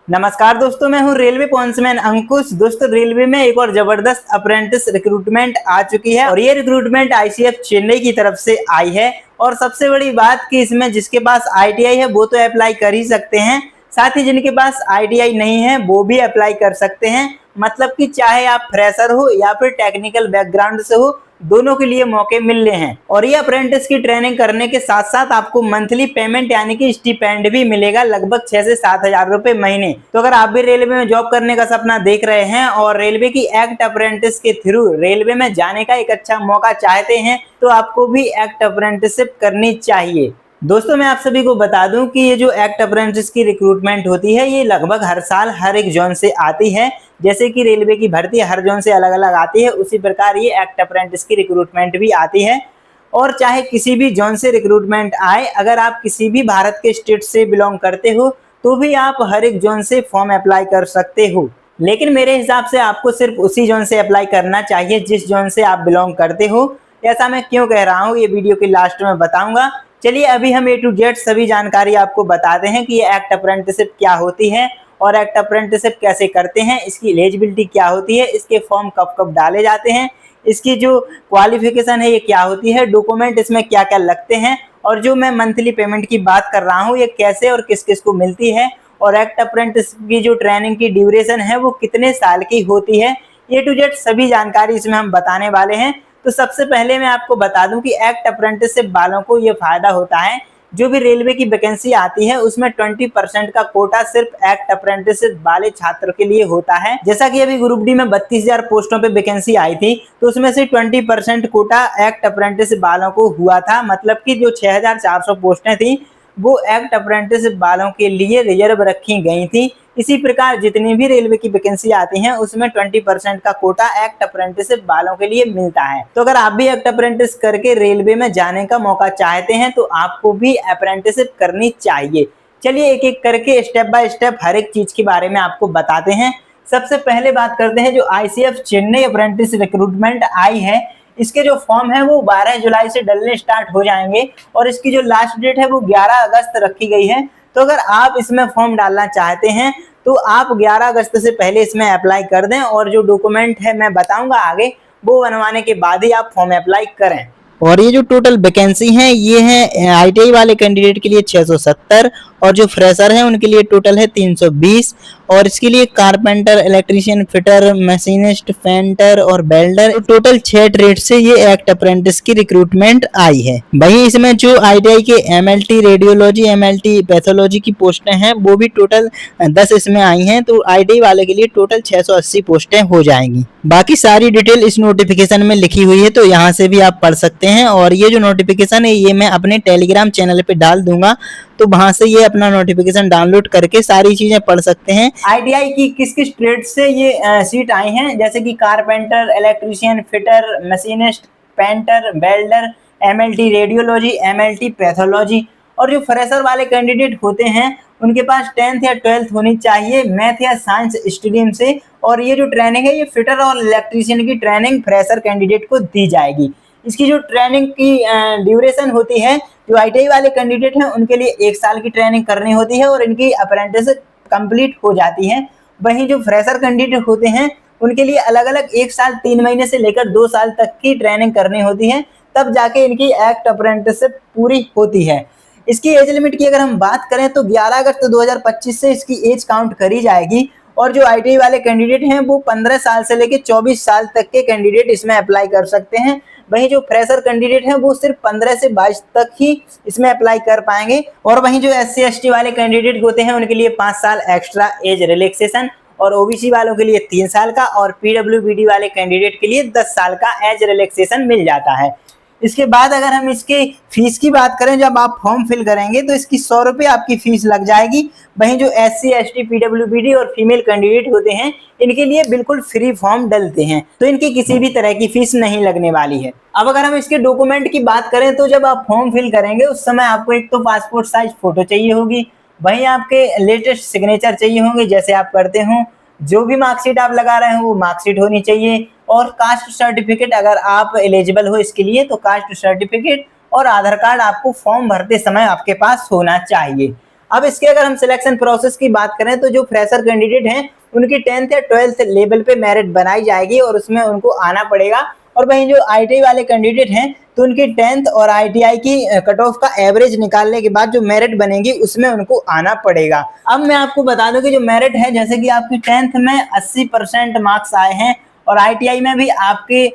नमस्कार दोस्तों, मैं हूं रेलवे पॉइंट्समैन अंकुश। दोस्तों, रेलवे में एक और जबरदस्त अप्रेंटिस रिक्रूटमेंट आ चुकी है और ये रिक्रूटमेंट आईसीएफ चेन्नई की तरफ से आई है। और सबसे बड़ी बात कि इसमें जिसके पास आईटीआई है वो तो अप्लाई कर ही सकते हैं, साथ ही जिनके पास आईटीआई नहीं है वो भी अप्लाई कर सकते हैं। मतलब कि चाहे आप फ्रेशर हो या फिर टेक्निकल बैकग्राउंड से हो, दोनों के लिए मौके मिल रहे हैं। और ये अप्रेंटिस की ट्रेनिंग करने के साथ साथ आपको मंथली पेमेंट यानी कि स्टिपेंड भी मिलेगा, लगभग 6 से 7 हजार रुपए महीने। तो अगर आप भी रेलवे में जॉब करने का सपना देख रहे हैं और रेलवे की एक्ट अप्रेंटिस के थ्रू रेलवे में जाने का एक अच्छा मौका चाहते हैं तो आपको भी एक्ट अप्रेंटिसशिप करनी चाहिए। दोस्तों, मैं आप सभी को बता दूं कि ये जो एक्ट अप्रेंटिस की रिक्रूटमेंट होती है ये लगभग हर साल हर एक जोन से आती है। जैसे कि रेलवे की भर्ती हर जोन से अलग अलग आती है, उसी प्रकार ये एक्ट अप्रेंटिस की रिक्रूटमेंट भी आती है। और चाहे किसी भी जोन से रिक्रूटमेंट आए, अगर आप किसी भी भारत के स्टेट से बिलोंग करते हो तो भी आप हर एक जोन से फॉर्म अप्लाई कर सकते हो। लेकिन मेरे हिसाब से आपको सिर्फ उसी जोन से अप्लाई करना चाहिए जिस जोन से आप बिलोंग करते हो। ऐसा मैं क्यों कह रहा हूँ ये वीडियो के लास्ट में बताऊंगा। चलिए अभी हम ए टू जेड सभी जानकारी आपको बताते हैं कि ये एक्ट अप्रेंटिसशिप क्या होती है और एक्ट अप्रेंटिसशिप कैसे करते हैं, इसकी एलिजिबिलिटी क्या होती है, इसके फॉर्म कब कब डाले जाते हैं, इसकी जो क्वालिफिकेशन है ये क्या होती है, डॉक्यूमेंट इसमें क्या क्या लगते हैं, और जो मैं मंथली पेमेंट की बात कर रहा हूँ ये कैसे और किस किस को मिलती है, और एक्ट अप्रेंटिस की जो ट्रेनिंग की ड्यूरेशन है वो कितने साल की होती है। ए टू जेड सभी जानकारी इसमें हम बताने वाले हैं। तो सबसे पहले मैं आपको बता दूं कि एक्ट अप्रेंटिसशिप वालों को ये फायदा होता है, जो भी रेलवे की वैकेंसी आती है उसमें 20% का कोटा सिर्फ एक्ट अप्रेंटिसशिप वाले छात्र के लिए होता है। जैसा कि अभी ग्रुप डी में 32,000 पोस्टों पे वैकेंसी आई थी तो उसमें से 20% कोटा एक्ट अप्रेंटिसशिप वालों को हुआ था। मतलब कि जो 6,400 पोस्टें थी वो एक्ट अप्रेंटिसशिप वालों के लिए रिजर्व रखी गई थी। इसी प्रकार जितनी भी रेलवे की वैकेंसी आती हैं उसमें 20% का कोटा एक्ट अप्रेंटिसशिप वालों के लिए मिलता है। तो अगर आप भी एक्ट अप्रेंटिस करके रेलवे में जाने का मौका चाहते हैं तो आपको भी अप्रेंटिसशिप करनी चाहिए। चलिए एक एक करके स्टेप बाय स्टेप हर एक चीज के बारे में आपको बताते हैं। सबसे पहले बात करते हैं जो आईसीएफ चेन्नई अप्रेंटिस रिक्रूटमेंट आई है, इसके जो फॉर्म है वो 12 जुलाई से डलने स्टार्ट हो जाएंगे और इसकी जो लास्ट डेट है वो 11 अगस्त रखी गई है। तो अगर आप इसमें फॉर्म डालना चाहते हैं तो आप 11 अगस्त से पहले इसमें अप्लाई कर दें और जो डॉक्यूमेंट है मैं बताऊंगा आगे वो बनवाने के बाद ही आप फॉर्म अप्लाई करें। और ये जो टोटल वैकेंसी है ये है आईटीआई वाले कैंडिडेट के लिए 670 और जो फ्रेशर है उनके लिए टोटल है 320। और इसके लिए carpenter, electrician, fitter, machinist, painter और वेल्डर, तो टोटल 6 ट्रेड से ये एक्ट अप्रेंटिस की रिक्रूटमेंट आई है। वहीं इसमें जो आईटीआई के एमएलटी रेडियोलॉजी, एमएलटी पैथोलॉजी की पोस्टें हैं वो भी टोटल 10 इसमें आई हैं। तो आईटीआई वाले के लिए टोटल 680 पोस्टें हो जाएंगी। बाकी सारी डिटेल इस नोटिफिकेशन में लिखी हुई है तो यहाँ से भी आप पढ़ सकते हैं। और ये जो नोटिफिकेशन है ये मैं अपने टेलीग्राम चैनल पे डाल दूंगा, तो वहां से ये अपना नोटिफिकेशन डाउनलोड करके सारी चीजें पढ़ सकते हैं। आईटीआई की किस किस ट्रेड से ये सीट आई हैं, जैसे कि carpenter, electrician, fitter, machinist, painter, welder, MLT radiology, MLT pathology. और जो फ्रेशर वाले कैंडिडेट होते हैं उनके पास 10th या 12th होनी चाहिए मैथ या साइंस स्ट्रीम से। और ये जो ट्रेनिंग है ये फिटर और इलेक्ट्रीशियन की ट्रेनिंग फ्रेशर कैंडिडेट को दी जाएगी। इसकी जो ट्रेनिंग की ड्यूरेशन होती है, जो आईटीआई वाले कैंडिडेट हैं उनके लिए 1 साल की ट्रेनिंग करनी होती है और इनकी अप्रेंटिस कंप्लीट हो जाती है। वहीं जो फ्रेशर कैंडिडेट होते हैं उनके लिए अलग अलग 1 साल 3 महीने से लेकर 2 साल तक की ट्रेनिंग करनी होती है, तब जाके इनकी एक्ट अप्रेंटिसशिप पूरी होती है। इसकी एज लिमिट की अगर हम बात करें तो 11 अगस्त 2025 से इसकी एज काउंट करी जाएगी। और जो आईटीआई वाले कैंडिडेट हैं वो 15 साल से लेकर 24 साल तक के कैंडिडेट इसमें अप्लाई कर सकते हैं। वहीं जो फ्रेशर कैंडिडेट हैं वो सिर्फ 15 से 22 तक ही इसमें अप्लाई कर पाएंगे। और वहीं जो एससी एसटी वाले कैंडिडेट होते हैं उनके लिए 5 साल एक्स्ट्रा एज रिलैक्सेशन, और ओबीसी वालों के लिए 3 साल का, और पीडब्ल्यूबीडी वाले कैंडिडेट के लिए 10 साल का एज रिलैक्सेशन मिल जाता है। इसके बाद अगर हम इसके फीस की बात करें, जब आप फॉर्म फिल करेंगे तो इसकी 100 रुपये आपकी फीस लग जाएगी। वहीं जो एससी एसटी पीडब्ल्यूबीडी और फीमेल कैंडिडेट होते हैं इनके लिए बिल्कुल फ्री फॉर्म डलते हैं, तो इनकी किसी भी तरह की फीस नहीं लगने वाली है। अब अगर हम इसके डॉक्यूमेंट की बात करें तो जब आप फॉर्म फिल करेंगे उस समय आपको एक तो पासपोर्ट साइज फोटो चाहिए होगी, वहीं आपके लेटेस्ट सिग्नेचर चाहिए होंगे जैसे आप करते हो, जो भी मार्कशीट आप लगा रहे हैं वो मार्कशीट होनी चाहिए, और कास्ट सर्टिफिकेट अगर आप एलिजिबल हो इसके लिए तो कास्ट सर्टिफिकेट और आधार कार्ड आपको फॉर्म भरते समय आपके पास होना चाहिए। अब इसके अगर हम सिलेक्शन प्रोसेस की बात करें तो जो फ्रेशर कैंडिडेट हैं उनकी 10th या 12th लेवल पे मेरिट बनाई जाएगी और उसमें उनको आना पड़ेगा। और वहीं जो आईटीआई वाले कैंडिडेट हैं तो उनकी 10th और आईटीआई की कट ऑफ का एवरेज निकालने के बाद जो मेरिट बनेगी उसमें उनको आना पड़ेगा। अब मैं आपको बता दूं कि जो मेरिट है, जैसे कि आपकी 10th में 80% मार्क्स आए हैं और आईटीआई में भी आपके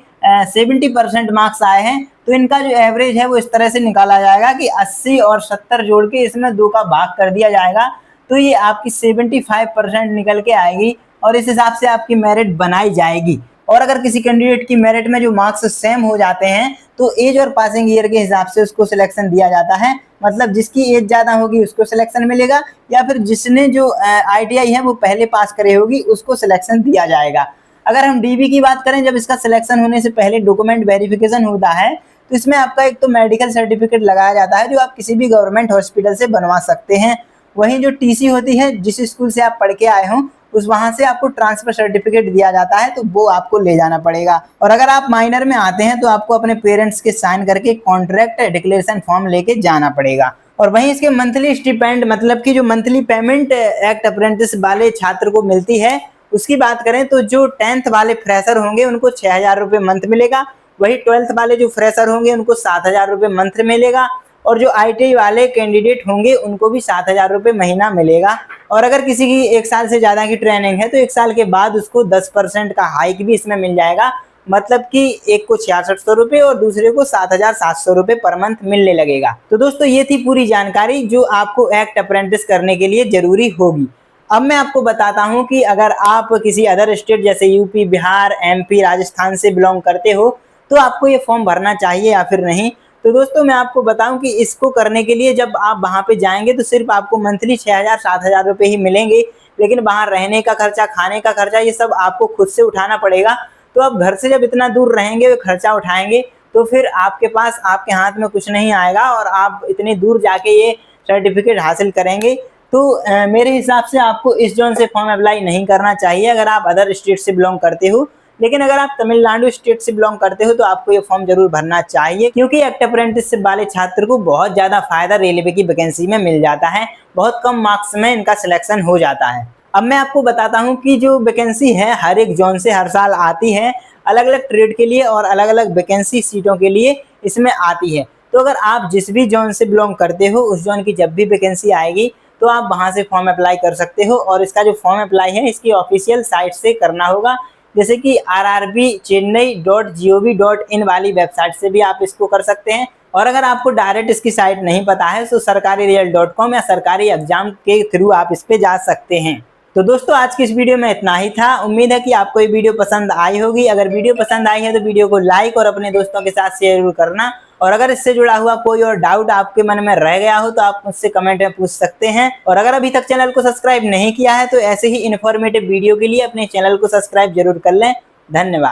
70% मार्क्स आए हैं, तो इनका जो एवरेज है वो इस तरह से निकाला जाएगा कि 80 और 70 जोड़ के इसमें 2 का भाग कर दिया जाएगा, तो ये आपकी 75% निकल के आएगी और इस हिसाब से आपकी मेरिट बनाई जाएगी। और अगर किसी कैंडिडेट की मेरिट में जो मार्क्स सेम हो जाते हैं तो एज और पासिंग ईयर के हिसाब से उसको सिलेक्शन दिया जाता है। मतलब जिसकी एज ज़्यादा होगी उसको सिलेक्शन मिलेगा, या फिर जिसने जो आईटीआई है वो पहले पास करे होगी उसको सिलेक्शन दिया जाएगा। अगर हम डीबी की बात करें, जब इसका सिलेक्शन होने से पहले डॉक्यूमेंट वेरिफिकेशन होता है तो इसमें आपका एक तो मेडिकल सर्टिफिकेट लगाया जाता है जो आप किसी भी गवर्नमेंट हॉस्पिटल से बनवा सकते हैं। वहीं जो टीसी होती है, जिस स्कूल से आप पढ़ के आए हों उस वहां से आपको ट्रांसफर सर्टिफिकेट दिया जाता है, तो वो आपको ले जाना पड़ेगा। और अगर आप माइनर में आते हैं तो आपको अपने पेरेंट्स के साइन करके कॉन्ट्रैक्ट डिक्लेरेशन फॉर्म लेके जाना पड़ेगा। और वहीं इसके मंथली स्टिपेंड, मतलब कि जो मंथली पेमेंट एक्ट अप्रेंटिस वाले छात्र को मिलती है, उसकी बात करें तो जो 10th वाले फ्रेशर होंगे उनको 6,000 रुपये मंथ मिलेगा। वही 12th वाले जो फ्रेशर होंगे उनको 7,000 रुपये मंथ मिलेगा। और जो आईटीआई वाले कैंडिडेट होंगे उनको भी 7,000 रुपये महीना मिलेगा। और अगर किसी की 1 साल से ज़्यादा की ट्रेनिंग है तो 1 साल के बाद उसको 10% का हाइक भी इसमें मिल जाएगा। मतलब कि एक को 6600 रुपये और दूसरे को 7,700 रुपये पर मंथ मिलने लगेगा। तो दोस्तों ये थी पूरी जानकारी जो आपको एक्ट अप्रेंटिस करने के लिए ज़रूरी होगी। अब मैं आपको बताता हूँ कि अगर आप किसी अदर स्टेट जैसे यूपी, बिहार, एमपी, राजस्थान से बिलोंग करते हो तो आपको ये फॉर्म भरना चाहिए या फिर नहीं। तो दोस्तों मैं आपको बताऊं कि इसको करने के लिए जब आप वहाँ पे जाएंगे तो सिर्फ आपको मंथली 6,000 7,000 रुपये ही मिलेंगे, लेकिन बाहर रहने का खर्चा, खाने का खर्चा, ये सब आपको खुद से उठाना पड़ेगा। तो आप घर से जब इतना दूर रहेंगे, खर्चा उठाएंगे, तो फिर आपके पास, आपके हाथ में कुछ नहीं आएगा और आप इतनी दूर जाके ये सर्टिफिकेट हासिल करेंगे। तो मेरे हिसाब से आपको इस जोन से फॉर्म अप्लाई नहीं करना चाहिए अगर आप अदर स्टेट से बिलोंग करते हो। लेकिन अगर आप तमिलनाडु स्टेट से बिलोंग करते हो तो आपको ये फॉर्म जरूर भरना चाहिए, क्योंकि एक्ट अप्रेंटिसशिप वाले छात्र को बहुत ज़्यादा फायदा रेलवे की वैकेंसी में मिल जाता है। बहुत कम मार्क्स में इनका सिलेक्शन हो जाता है। अब मैं आपको बताता हूँ कि जो वैकेंसी है हर एक जोन से हर साल आती है, अलग अलग ट्रेड के लिए और अलग अलग वैकेंसी सीटों के लिए इसमें आती है। तो अगर आप जिस भी जोन से बिलोंग करते हो उस जोन की जब भी वैकेंसी आएगी तो आप वहाँ से फॉर्म अप्लाई कर सकते हो। और इसका जो फॉर्म अप्लाई है इसकी ऑफिशियल साइट से करना होगा, जैसे कि rrbchennai.gov.in वाली वेबसाइट से भी आप इसको कर सकते हैं। और अगर आपको डायरेक्ट इसकी साइट नहीं पता है तो sarkarireal.com या सरकारी एग्जाम के थ्रू आप इस पे जा सकते हैं। तो दोस्तों आज की इस वीडियो में इतना ही था। उम्मीद है कि आपको ये वीडियो पसंद आई होगी। अगर वीडियो पसंद आई है तो वीडियो को लाइक और अपने दोस्तों के साथ शेयर जरूर करना। और अगर इससे जुड़ा हुआ कोई और डाउट आपके मन में रह गया हो तो आप मुझसे कमेंट में पूछ सकते हैं। और अगर अभी तक चैनल को सब्सक्राइब नहीं किया है तो ऐसे ही इन्फॉर्मेटिव वीडियो के लिए अपने चैनल को सब्सक्राइब जरूर कर लें। धन्यवाद।